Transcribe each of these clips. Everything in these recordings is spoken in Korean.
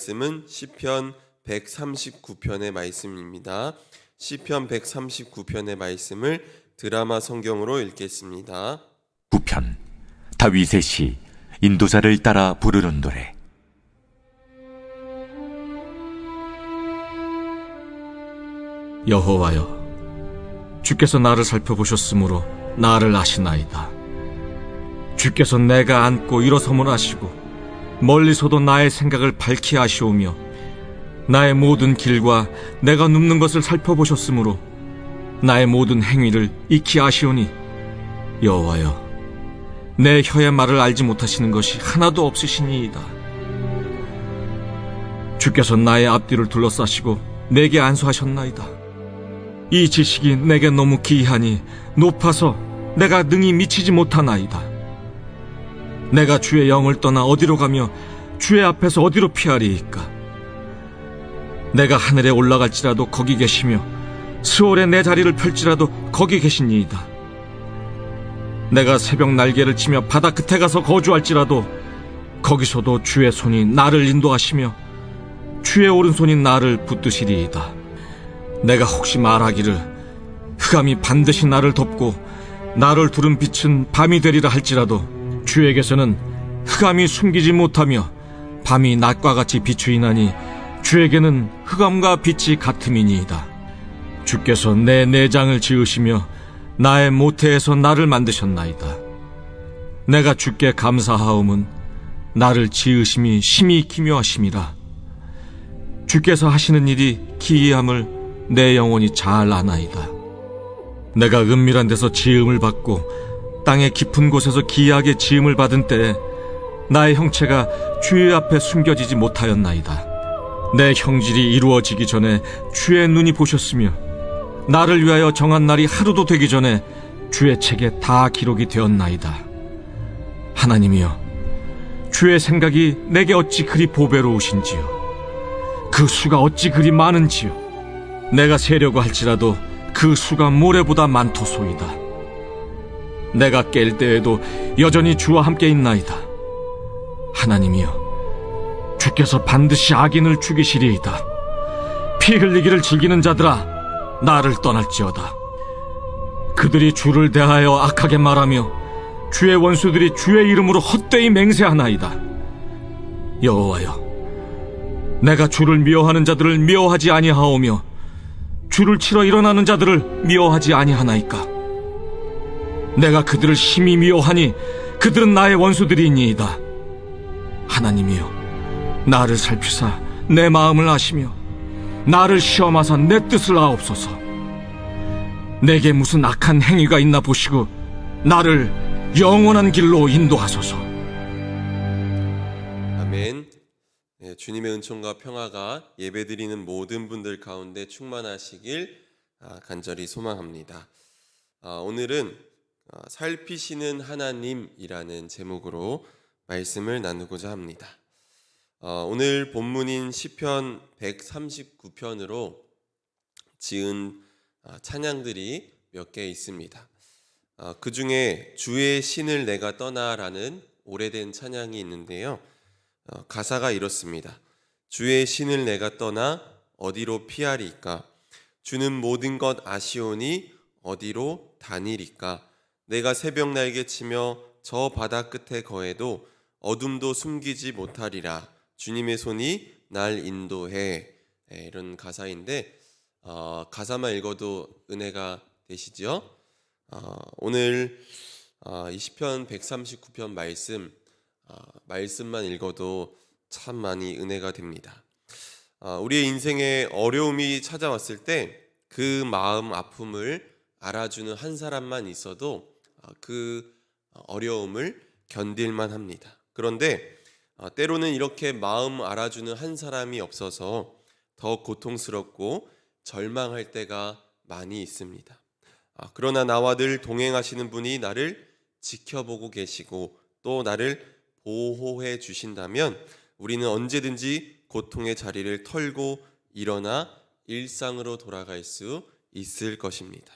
말씀은 시편 139편의 말씀입니다. 시편 139편의 말씀을 드라마 성경으로 읽겠습니다. 9편 다윗의 시 인도자를 따라 부르는 노래. 여호와여, 주께서 나를 살펴보셨으므로 나를 아시나이다. 주께서 내가 앉고 일어섬을 아시고 멀리서도 나의 생각을 밝히 아시오며 나의 모든 길과 내가 눕는 것을 살펴보셨으므로 나의 모든 행위를 익히 아시오니 여호와여, 내 혀의 말을 알지 못하시는 것이 하나도 없으시니이다. 주께서 나의 앞뒤를 둘러싸시고 내게 안수하셨나이다. 이 지식이 내게 너무 기이하니 높아서 내가 능히 미치지 못하나이다. 내가 주의 영을 떠나 어디로 가며 주의 앞에서 어디로 피하리이까? 내가 하늘에 올라갈지라도 거기 계시며 스올에 내 자리를 펼지라도 거기 계시니이다. 내가 새벽 날개를 치며 바다 끝에 가서 거주할지라도 거기서도 주의 손이 나를 인도하시며 주의 오른손이 나를 붙드시리이다. 내가 혹시 말하기를 흑암이 반드시 나를 덮고 나를 두른 빛은 밤이 되리라 할지라도 주에게서는 흑암이 숨기지 못하며 밤이 낮과 같이 비추이나니 주에게는 흑암과 빛이 같음이니이다. 주께서 내 내장을 지으시며 나의 모태에서 나를 만드셨나이다. 내가 주께 감사하옴은 나를 지으심이 심히 기묘하심이라. 주께서 하시는 일이 기이함을 내 영혼이 잘 아나이다. 내가 은밀한 데서 지음을 받고 땅의 깊은 곳에서 기이하게 지음을 받은 때에 나의 형체가 주의 앞에 숨겨지지 못하였나이다. 내 형질이 이루어지기 전에 주의 눈이 보셨으며 나를 위하여 정한 날이 하루도 되기 전에 주의 책에 다 기록이 되었나이다. 하나님이여, 주의 생각이 내게 어찌 그리 보배로우신지요. 그 수가 어찌 그리 많은지요. 내가 세려고 할지라도 그 수가 모래보다 많도소이다. 내가 깰 때에도 여전히 주와 함께 있나이다. 하나님이여, 주께서 반드시 악인을 죽이시리이다. 피 흘리기를 즐기는 자들아, 나를 떠날지어다. 그들이 주를 대하여 악하게 말하며 주의 원수들이 주의 이름으로 헛되이 맹세하나이다. 여호와여, 내가 주를 미워하는 자들을 미워하지 아니하오며 주를 치러 일어나는 자들을 미워하지 아니하나이까? 내가 그들을 심히 미워하니 그들은 나의 원수들이니이다. 하나님이여, 나를 살피사 내 마음을 아시며 나를 시험하사 내 뜻을 아옵소서. 내게 무슨 악한 행위가 있나 보시고 나를 영원한 길로 인도하소서. 아멘. 네, 주님의 은총과 평화가 예배드리는 모든 분들 가운데 충만하시길 간절히 소망합니다. 오늘은 살피시는 하나님이라는 제목으로 말씀을 나누고자 합니다. 오늘 본문인 시편 139편으로 지은 찬양들이 몇 개 있습니다. 그 중에 주의 신을 내가 떠나라는 오래된 찬양이 있는데요. 가사가 이렇습니다. 주의 신을 내가 떠나 어디로 피하리까? 주는 모든 것 아시오니 어디로 다니리까? 내가 새벽 날개 치며 저 바다 끝에 거해도 어둠도 숨기지 못하리라. 주님의 손이 날 인도해. 이런 가사인데 가사만 읽어도 은혜가 되시죠? 오늘 이 시편 139편 말씀만 읽어도 참 많이 은혜가 됩니다. 우리의 인생에 어려움이 찾아왔을 때 그 마음 아픔을 알아주는 한 사람만 있어도 그 어려움을 견딜만 합니다. 그런데 때로는 이렇게 마음 알아주는 한 사람이 없어서 더 고통스럽고 절망할 때가 많이 있습니다. 그러나 나와 늘 동행하시는 분이 나를 지켜보고 계시고 또 나를 보호해 주신다면 우리는 언제든지 고통의 자리를 털고 일어나 일상으로 돌아갈 수 있을 것입니다.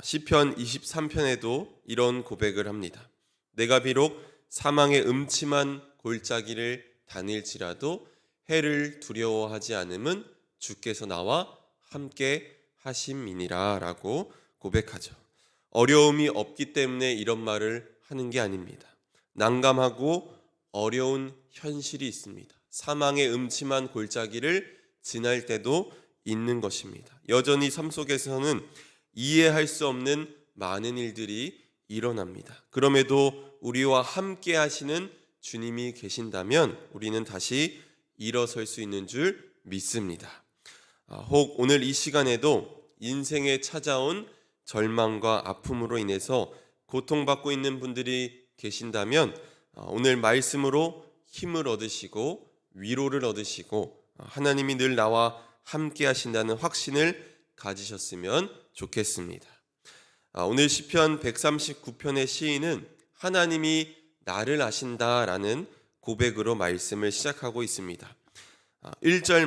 시편 23편에도 이런 고백을 합니다. 내가 비록 사망의 음침한 골짜기를 다닐지라도 해를 두려워하지 않음은 주께서 나와 함께 하심이니라 라고 고백하죠. 어려움이 없기 때문에 이런 말을 하는 게 아닙니다. 난감하고 어려운 현실이 있습니다. 사망의 음침한 골짜기를 지날 때도 있는 것입니다. 여전히 삶 속에서는 이해할 수 없는 많은 일들이 일어납니다. 그럼에도 우리와 함께 하시는 주님이 계신다면 우리는 다시 일어설 수 있는 줄 믿습니다. 혹 오늘 이 시간에도 인생에 찾아온 절망과 아픔으로 인해서 고통받고 있는 분들이 계신다면 오늘 말씀으로 힘을 얻으시고 위로를 얻으시고 하나님이 늘 나와 함께 하신다는 확신을 가지셨으면 좋겠습니다. 오늘 시편 139편의 시인은 하나님이 나를 아신다라는 고백으로 말씀을 시작하고 있습니다. 1절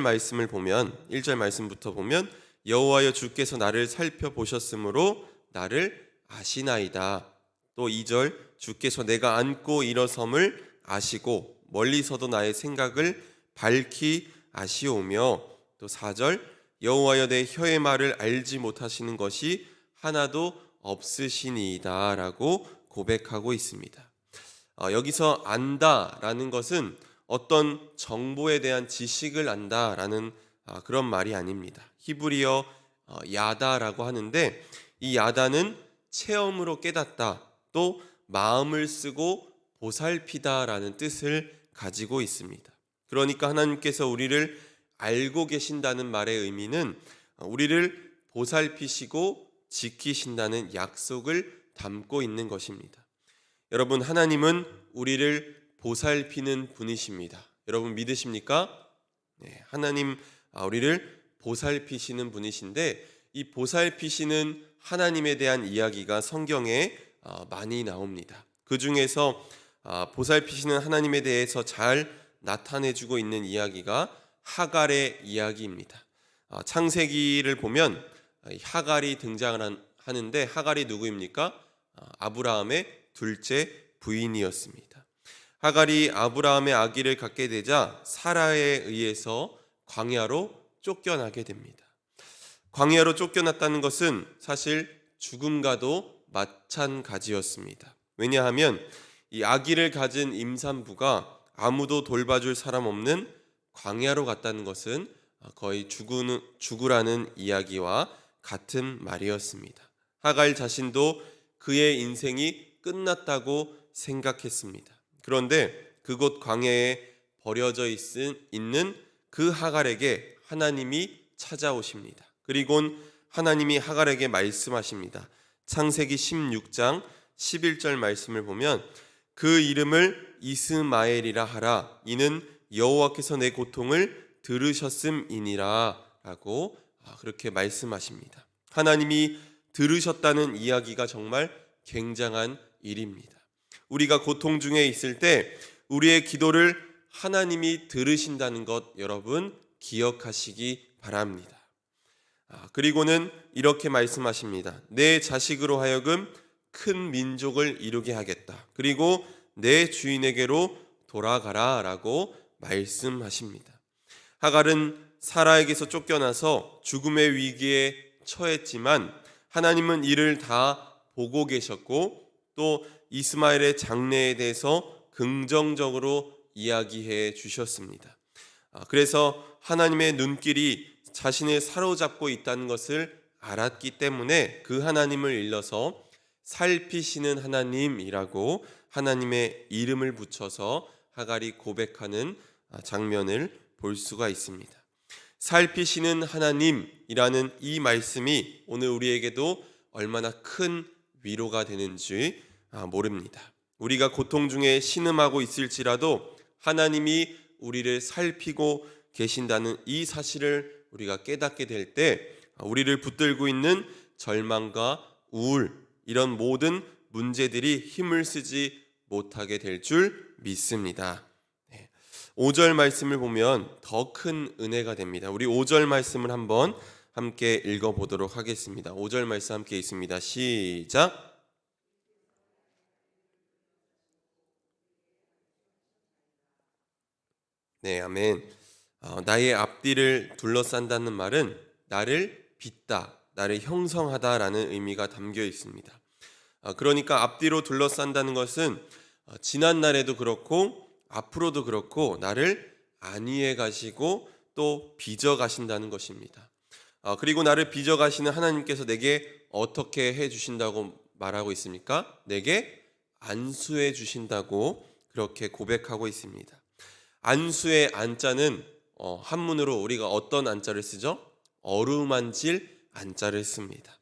말씀부터 보면 여호와여 주께서 나를 살펴보셨으므로 나를 아시나이다. 또 2절 주께서 내가 앉고 일어섬을 아시고 멀리서도 나의 생각을 밝히 아시오며 또 4절 여호와여 내 혀의 말을 알지 못하시는 것이 하나도 없으시니이다 라고 고백하고 있습니다. 여기서 안다라는 것은 어떤 정보에 대한 지식을 안다라는 그런 말이 아닙니다. 히브리어 야다라고 하는데 이 야다는 체험으로 깨닫다 또 마음을 쓰고 보살피다라는 뜻을 가지고 있습니다. 그러니까 하나님께서 우리를 알고 계신다는 말의 의미는 우리를 보살피시고 지키신다는 약속을 담고 있는 것입니다. 여러분, 하나님은 우리를 보살피는 분이십니다. 여러분 믿으십니까? 네, 하나님 우리를 보살피시는 분이신데 이 보살피시는 하나님에 대한 이야기가 성경에 많이 나옵니다. 그 중에서 보살피시는 하나님에 대해서 잘 나타내주고 있는 이야기가 하갈의 이야기입니다. 창세기를 보면 하갈이 등장을 하는데 하갈이 누구입니까? 아브라함의 둘째 부인이었습니다. 하갈이 아브라함의 아기를 갖게 되자 사라에 의해서 광야로 쫓겨나게 됩니다. 광야로 쫓겨났다는 것은 사실 죽음과도 마찬가지였습니다. 왜냐하면 이 아기를 가진 임산부가 아무도 돌봐줄 사람 없는 광야로 갔다는 것은 거의 죽으라는 이야기와 같은 말이었습니다. 하갈 자신도 그의 인생이 끝났다고 생각했습니다. 그런데 그곳 광야에 버려져 있는 그 하갈에게 하나님이 찾아오십니다. 그리곤 하나님이 하갈에게 말씀하십니다. 창세기 16장 11절 말씀을 보면 그 이름을 이스마엘이라 하라. 이는 여호와께서 내 고통을 들으셨음이니라 라고 그렇게 말씀하십니다. 하나님이 들으셨다는 이야기가 정말 굉장한 일입니다. 우리가 고통 중에 있을 때 우리의 기도를 하나님이 들으신다는 것 여러분 기억하시기 바랍니다. 그리고는 이렇게 말씀하십니다. 내 자식으로 하여금 큰 민족을 이루게 하겠다. 그리고 내 주인에게로 돌아가라 라고 말씀하십니다. 하갈은 사라에게서 쫓겨나서 죽음의 위기에 처했지만 하나님은 이를 다 보고 계셨고 또 이스마엘의 장래에 대해서 긍정적으로 이야기해 주셨습니다. 그래서 하나님의 눈길이 자신을 사로잡고 있다는 것을 알았기 때문에 그 하나님을 일러서 살피시는 하나님이라고 하나님의 이름을 붙여서 하갈이 고백하는 장면을 볼 수가 있습니다. 살피시는 하나님이라는 이 말씀이 오늘 우리에게도 얼마나 큰 위로가 되는지 모릅니다. 우리가 고통 중에 신음하고 있을지라도 하나님이 우리를 살피고 계신다는 이 사실을 우리가 깨닫게 될 때 우리를 붙들고 있는 절망과 우울 이런 모든 문제들이 힘을 쓰지 못하게 될 줄 믿습니다. 5절 말씀을 보면 더 큰 은혜가 됩니다. 우리 5절 말씀을 한번 함께 읽어보도록 하겠습니다. 5절 말씀 함께 있습니다. 시작. 네, 아멘. 나의 앞뒤를 둘러싼다는 말은 나를 빚다, 나를 형성하다라는 의미가 담겨 있습니다. 그러니까 앞뒤로 둘러싼다는 것은 지난 날에도 그렇고 앞으로도 그렇고 나를 안위해 가시고 또 빚어 가신다는 것입니다. 그리고 나를 빚어 가시는 하나님께서 내게 어떻게 해 주신다고 말하고 있습니까? 내게 안수해 주신다고 그렇게 고백하고 있습니다. 안수의 안자는 한문으로 우리가 어떤 안자를 쓰죠? 어루만질 안자를 씁니다.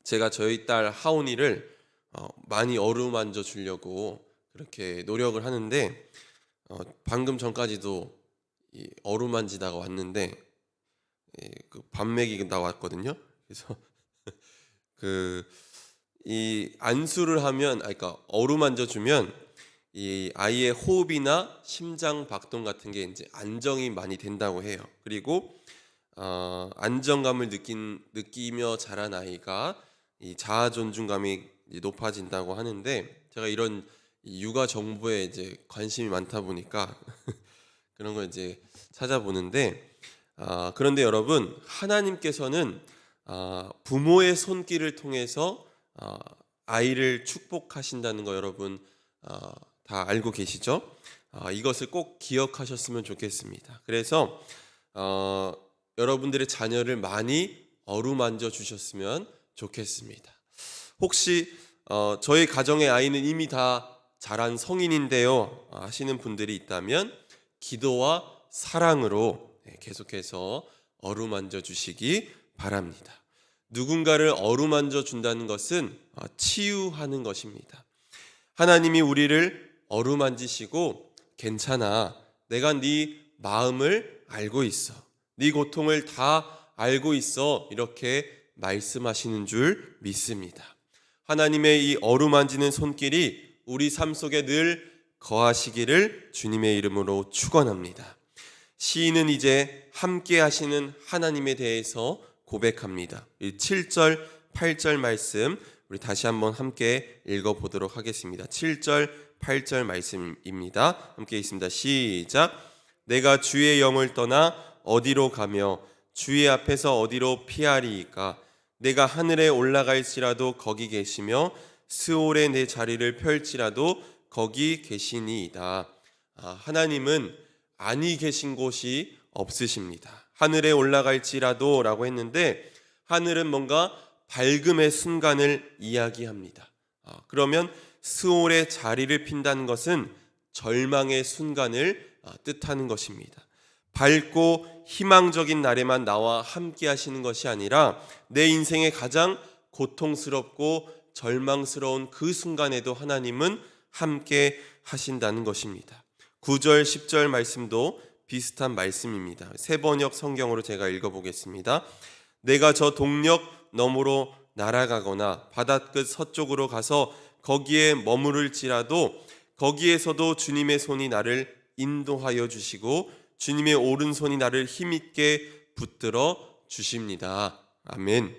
제가 저희 딸 하온이를 많이 어루만져 주려고 그렇게 노력을 하는데 방금 전까지도 이 어루만지다가 왔는데 그 반맥이 나왔거든요. 그래서 이 안수를 하면, 그러니까 어루만져 주면 이 아이의 호흡이나 심장 박동 같은 게 이제 안정이 많이 된다고 해요. 그리고 안정감을 느끼며 자란 아이가 이 자아 존중감이 높아진다고 하는데, 제가 이런 육아 정보에 이제 관심이 많다 보니까 그런 걸 이제 찾아보는데, 그런데 여러분, 하나님께서는 부모의 손길을 통해서 아이를 축복하신다는 거 여러분 다 알고 계시죠? 이것을 꼭 기억하셨으면 좋겠습니다. 그래서 여러분들의 자녀를 많이 어루만져 주셨으면 좋겠습니다. 혹시 저희 가정의 아이는 이미 다 자란 성인인데요 하시는 분들이 있다면 기도와 사랑으로 계속해서 어루만져 주시기 바랍니다. 누군가를 어루만져 준다는 것은 치유하는 것입니다. 하나님이 우리를 어루만지시고 괜찮아, 내가 네 마음을 알고 있어, 네 고통을 다 알고 있어, 이렇게 말씀하시는 줄 믿습니다. 하나님의 이 어루만지는 손길이 우리 삶 속에 늘 거하시기를 주님의 이름으로 축원합니다. 시인은 이제 함께 하시는 하나님에 대해서 고백합니다. 7절, 8절 말씀 우리 다시 한번 함께 읽어보도록 하겠습니다. 7절, 8절 말씀입니다. 함께 있습니다. 시작. 내가 주의 영을 떠나 어디로 가며 주의 앞에서 어디로 피하리이까? 내가 하늘에 올라갈지라도 거기 계시며 스올에 내 자리를 펼지라도 거기 계시니이다. 하나님은 아니 계신 곳이 없으십니다. 하늘에 올라갈지라도 라고 했는데, 하늘은 뭔가 밝음의 순간을 이야기합니다. 그러면 스올의 자리를 핀다는 것은 절망의 순간을 뜻하는 것입니다. 밝고 희망적인 날에만 나와 함께 하시는 것이 아니라 내 인생의 가장 고통스럽고 절망스러운 그 순간에도 하나님은 함께 하신다는 것입니다. 9절, 10절 말씀도 비슷한 말씀입니다. 세번역 성경으로 제가 읽어보겠습니다. 내가 저 동력 너머로 날아가거나 바닷끝 서쪽으로 가서 거기에 머무를지라도 거기에서도 주님의 손이 나를 인도하여 주시고 주님의 오른손이 나를 힘있게 붙들어 주십니다. 아멘.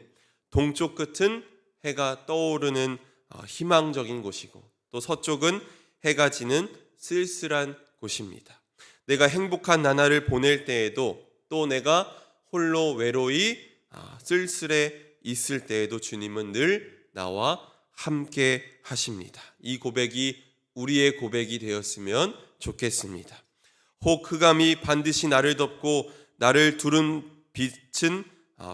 동쪽 끝은 해가 떠오르는 희망적인 곳이고, 또 서쪽은 해가 지는 쓸쓸한 곳입니다. 내가 행복한 나날을 보낼 때에도, 또 내가 홀로 외로이 쓸쓸해 있을 때에도 주님은 늘 나와 함께 하십니다. 이 고백이 우리의 고백이 되었으면 좋겠습니다. 혹 흑암이 반드시 나를 덮고 나를 두른 빛은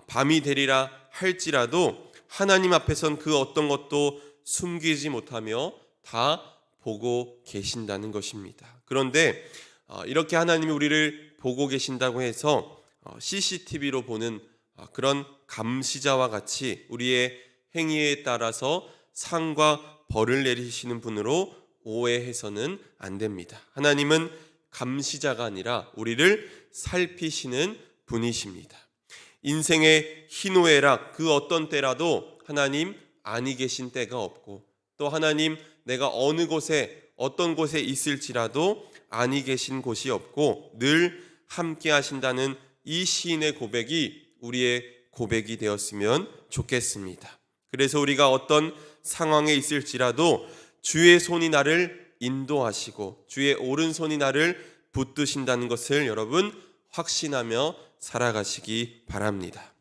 밤이 되리라 할지라도 하나님 앞에선 그 어떤 것도 숨기지 못하며 다 보고 계신다는 것입니다. 그런데 이렇게 하나님이 우리를 보고 계신다고 해서 CCTV로 보는 그런 감시자와 같이 우리의 행위에 따라서 상과 벌을 내리시는 분으로 오해해서는 안 됩니다. 하나님은 감시자가 아니라 우리를 살피시는 분이십니다. 인생의 희노애락 그 어떤 때라도 하나님 아니 계신 때가 없고, 또 하나님 내가 어느 곳에 어떤 곳에 있을지라도 아니 계신 곳이 없고 늘 함께 하신다는 이 시인의 고백이 우리의 고백이 되었으면 좋겠습니다. 그래서 우리가 어떤 상황에 있을지라도 주의 손이 나를 인도하시고 주의 오른손이 나를 붙드신다는 것을 여러분 확신하며 살아가시기 바랍니다.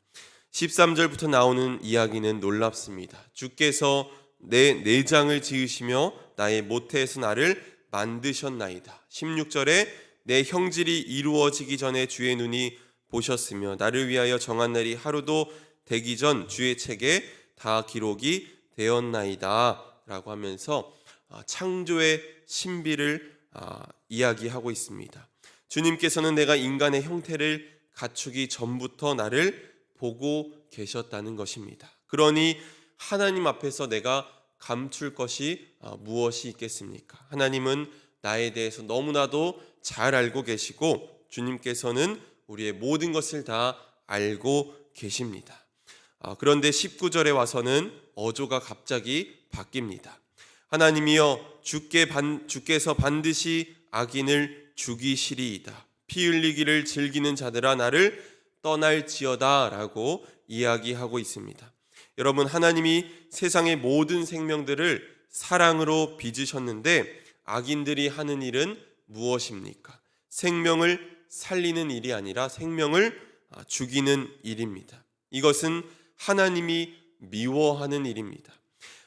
13절부터 나오는 이야기는 놀랍습니다. 주께서 내 내장을 지으시며 나의 모태에서 나를 만드셨나이다. 16절에 내 형질이 이루어지기 전에 주의 눈이 보셨으며 나를 위하여 정한 날이 하루도 되기 전 주의 책에 다 기록이 되었나이다 라고 하면서 창조의 신비를 이야기하고 있습니다. 주님께서는 내가 인간의 형태를 갖추기 전부터 나를 보고 계셨다는 것입니다. 그러니 하나님 앞에서 내가 감출 것이 무엇이 있겠습니까? 하나님은 나에 대해서 너무나도 잘 알고 계시고 주님께서는 우리의 모든 것을 다 알고 계십니다. 그런데 19절에 와서는 어조가 갑자기 바뀝니다. 하나님이여 주께서 반드시 악인을 죽이시리이다. 피 흘리기를 즐기는 자들아 나를 떠날지어다 라고 이야기하고 있습니다. 여러분, 하나님이 세상의 모든 생명들을 사랑으로 빚으셨는데 악인들이 하는 일은 무엇입니까? 생명을 살리는 일이 아니라 생명을 죽이는 일입니다. 이것은 하나님이 미워하는 일입니다.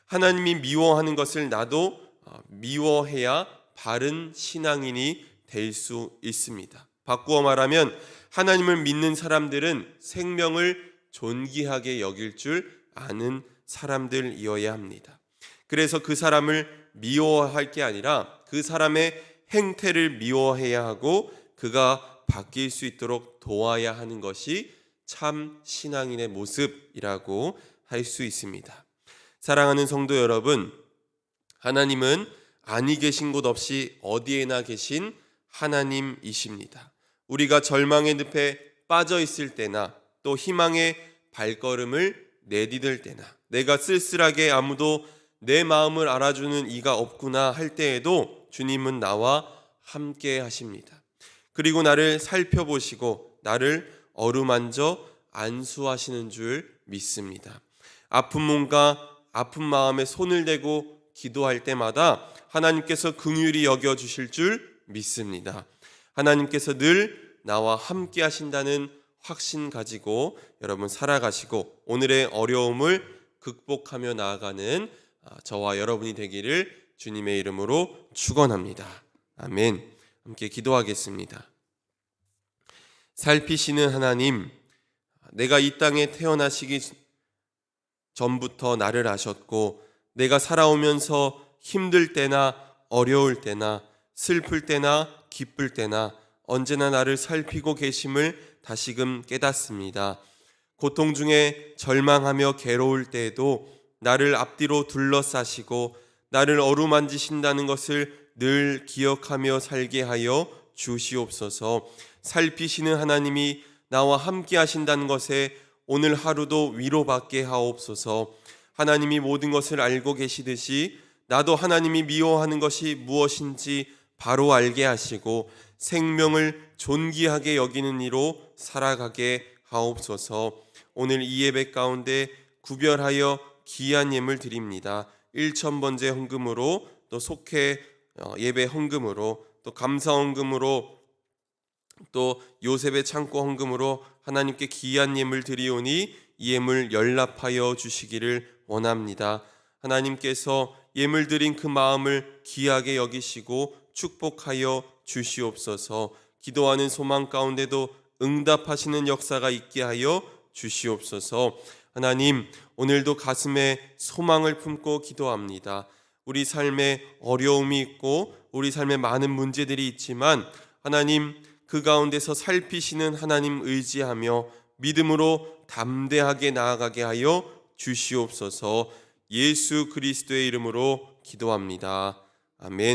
하나님이 미워하는 것을 나도 미워해야 바른 신앙인이 될 수 있습니다. 바꾸어 말하면 하나님을 믿는 사람들은 생명을 존귀하게 여길 줄 아는 사람들이어야 합니다. 그래서 그 사람을 미워할 게 아니라 그 사람의 행태를 미워해야 하고 그가 바뀔 수 있도록 도와야 하는 것이 참 신앙인의 모습이라고 할 수 있습니다. 사랑하는 성도 여러분, 하나님은 아니 계신 곳 없이 어디에나 계신 하나님이십니다. 우리가 절망의 늪에 빠져 있을 때나 또 희망의 발걸음을 내디딜 때나 내가 쓸쓸하게 아무도 내 마음을 알아주는 이가 없구나 할 때에도 주님은 나와 함께 하십니다. 그리고 나를 살펴보시고 나를 어루만져 안수하시는 줄 믿습니다. 아픈 몸과 아픈 마음에 손을 대고 기도할 때마다 하나님께서 긍휼히 여겨주실 줄 믿습니다. 하나님께서 늘 나와 함께 하신다는 확신 가지고 여러분 살아가시고 오늘의 어려움을 극복하며 나아가는 저와 여러분이 되기를 주님의 이름으로 축원합니다. 아멘. 함께 기도하겠습니다. 살피시는 하나님, 내가 이 땅에 태어나시기 전부터 나를 아셨고 내가 살아오면서 힘들 때나 어려울 때나 슬플 때나 기쁠 때나 언제나 나를 살피고 계심을 다시금 깨닫습니다. 고통 중에 절망하며 괴로울 때에도 나를 앞뒤로 둘러싸시고 나를 어루만지신다는 것을 늘 기억하며 살게 하여 주시옵소서. 살피시는 하나님이 나와 함께 하신다는 것에 오늘 하루도 위로받게 하옵소서. 하나님이 모든 것을 알고 계시듯이 나도 하나님이 미워하는 것이 무엇인지 바로 알게 하시고 생명을 존귀하게 여기는 이로 살아가게 하옵소서. 오늘 이 예배 가운데 구별하여 귀한 예물 드립니다. 1,000번째 헌금으로 또 속회 예배 헌금으로 또 감사 헌금으로 또 요셉의 창고 헌금으로 하나님께 귀한 예물 드리오니 이 예물 연락하여 주시기를 원합니다. 하나님께서 예물 드린 그 마음을 귀하게 여기시고 축복하여 주시옵소서. 기도하는 소망 가운데도 응답하시는 역사가 있게 하여 주시옵소서. 하나님, 오늘도 가슴에 소망을 품고 기도합니다. 우리 삶에 어려움이 있고 우리 삶에 많은 문제들이 있지만 하나님, 그 가운데서 살피시는 하나님 의지하며 믿음으로 담대하게 나아가게 하여 주시옵소서. 예수 그리스도의 이름으로 기도합니다. 아멘.